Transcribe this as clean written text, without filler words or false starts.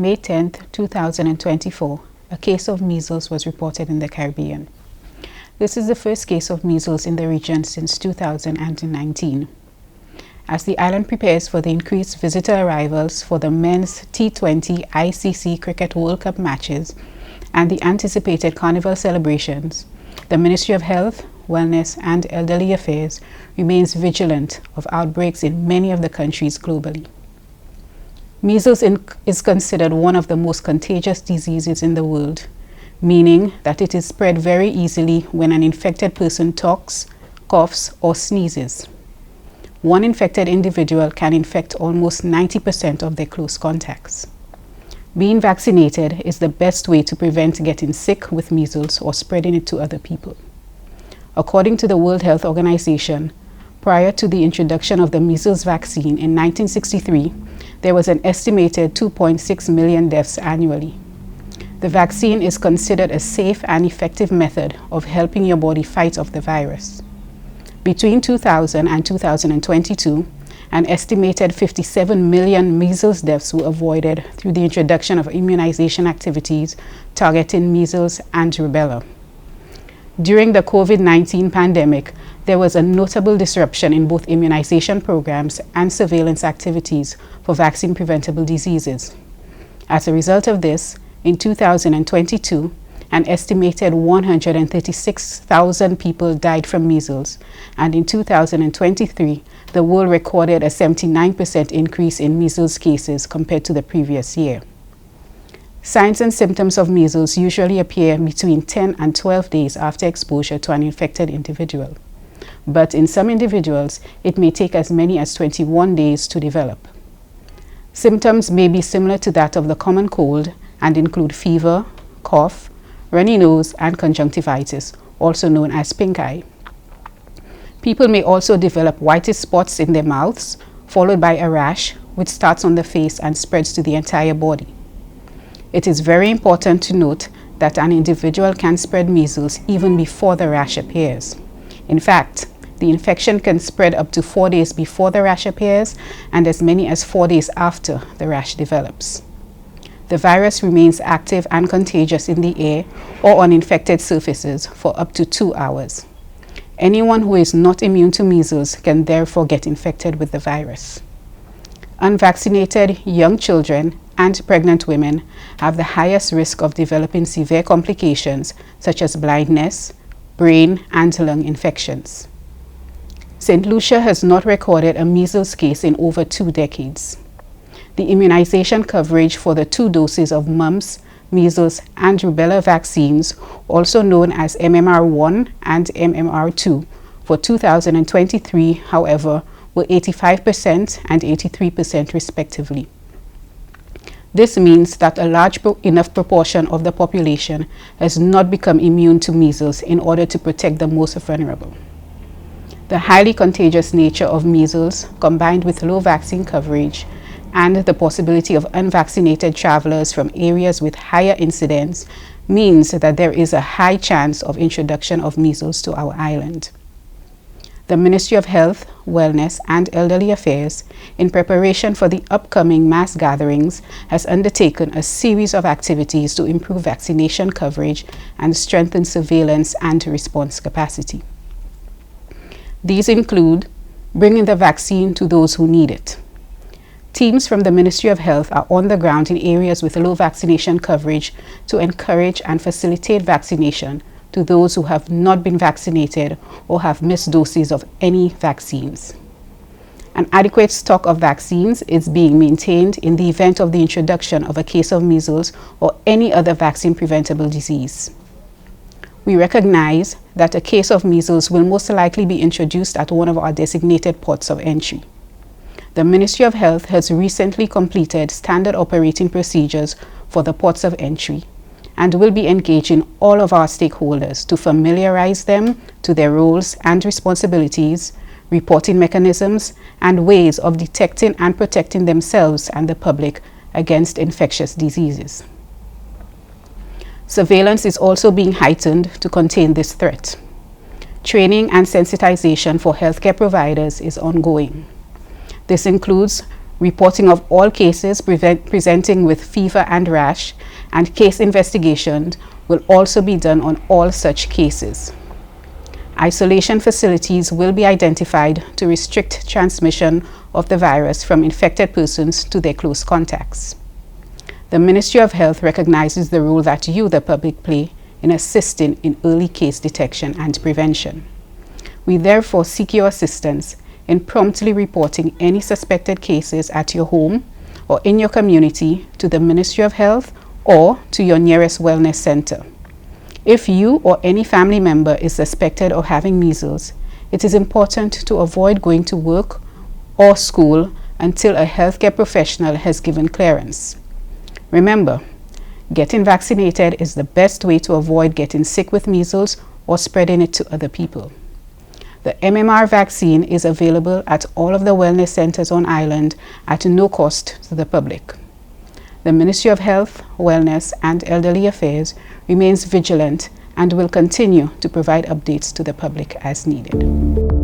On May 10, 2024, a case of measles was reported in the Caribbean. This is the first case of measles in the region since 2019. As the island prepares for the increased visitor arrivals for the men's T20 ICC Cricket World Cup matches and the anticipated carnival celebrations, the Ministry of Health, Wellness and Elderly Affairs remains vigilant of outbreaks in many of the countries globally. Measles is considered one of the most contagious diseases in the world, meaning that it is spread very easily when an infected person talks, coughs, or sneezes. One infected individual can infect almost 90% of their close contacts. Being vaccinated is the best way to prevent getting sick with measles or spreading it to other people. According to the World Health Organization, prior to the introduction of the measles vaccine in 1963, there was an estimated 2.6 million deaths annually. The vaccine is considered a safe and effective method of helping your body fight off the virus. Between 2000 and 2022, an estimated 57 million measles deaths were avoided through the introduction of immunization activities targeting measles and rubella. During the COVID-19 pandemic, there was a notable disruption in both immunization programs and surveillance activities for vaccine-preventable diseases. As a result of this, in 2022, an estimated 136,000 people died from measles, and in 2023, the world recorded a 79% increase in measles cases compared to the previous year. Signs and symptoms of measles usually appear between 10 and 12 days after exposure to an infected individual. But in some individuals, it may take as many as 21 days to develop. Symptoms may be similar to that of the common cold and include fever, cough, runny nose, and conjunctivitis, also known as pink eye. People may also develop whitish spots in their mouths, followed by a rash, which starts on the face and spreads to the entire body. It is very important to note that an individual can spread measles even before the rash appears. In fact, the infection can spread up to 4 days before the rash appears and as many as 4 days after the rash develops. The virus remains active and contagious in the air or on infected surfaces for up to 2 hours. Anyone who is not immune to measles can therefore get infected with the virus. Unvaccinated young children and pregnant women have the highest risk of developing severe complications such as blindness, brain and lung infections. St. Lucia has not recorded a measles case in over 2 decades. The immunization coverage for the 2 doses of mumps, measles, and rubella vaccines, also known as MMR1 and MMR2, for 2023, however, were 85% and 83% respectively. This means that a large enough proportion of the population has not become immune to measles in order to protect the most vulnerable. The highly contagious nature of measles, combined with low vaccine coverage, and the possibility of unvaccinated travelers from areas with higher incidence means that there is a high chance of introduction of measles to our island. The Ministry of Health, Wellness and Elderly Affairs, in preparation for the upcoming mass gatherings, has undertaken a series of activities to improve vaccination coverage and strengthen surveillance and response capacity. These include bringing the vaccine to those who need it. Teams from the Ministry of Health are on the ground in areas with low vaccination coverage to encourage and facilitate vaccination to those who have not been vaccinated or have missed doses of any vaccines. An adequate stock of vaccines is being maintained in the event of the introduction of a case of measles or any other vaccine-preventable disease. We recognize that a case of measles will most likely be introduced at one of our designated ports of entry. The Ministry of Health has recently completed standard operating procedures for the ports of entry and will be engaging all of our stakeholders to familiarize them to their roles and responsibilities, reporting mechanisms, and ways of detecting and protecting themselves and the public against infectious diseases. Surveillance is also being heightened to contain this threat. Training and sensitization for healthcare providers is ongoing. This includes reporting of all cases presenting with fever and rash, and case investigations will also be done on all such cases. Isolation facilities will be identified to restrict transmission of the virus from infected persons to their close contacts. The Ministry of Health recognizes the role that you, the public, play in assisting in early case detection and prevention. We therefore seek your assistance in promptly reporting any suspected cases at your home or in your community to the Ministry of Health or to your nearest wellness center. If you or any family member is suspected of having measles, it is important to avoid going to work or school until a healthcare professional has given clearance. Remember, getting vaccinated is the best way to avoid getting sick with measles or spreading it to other people. The MMR vaccine is available at all of the wellness centers on island at no cost to the public. The Ministry of Health, Wellness and Elderly Affairs remains vigilant and will continue to provide updates to the public as needed.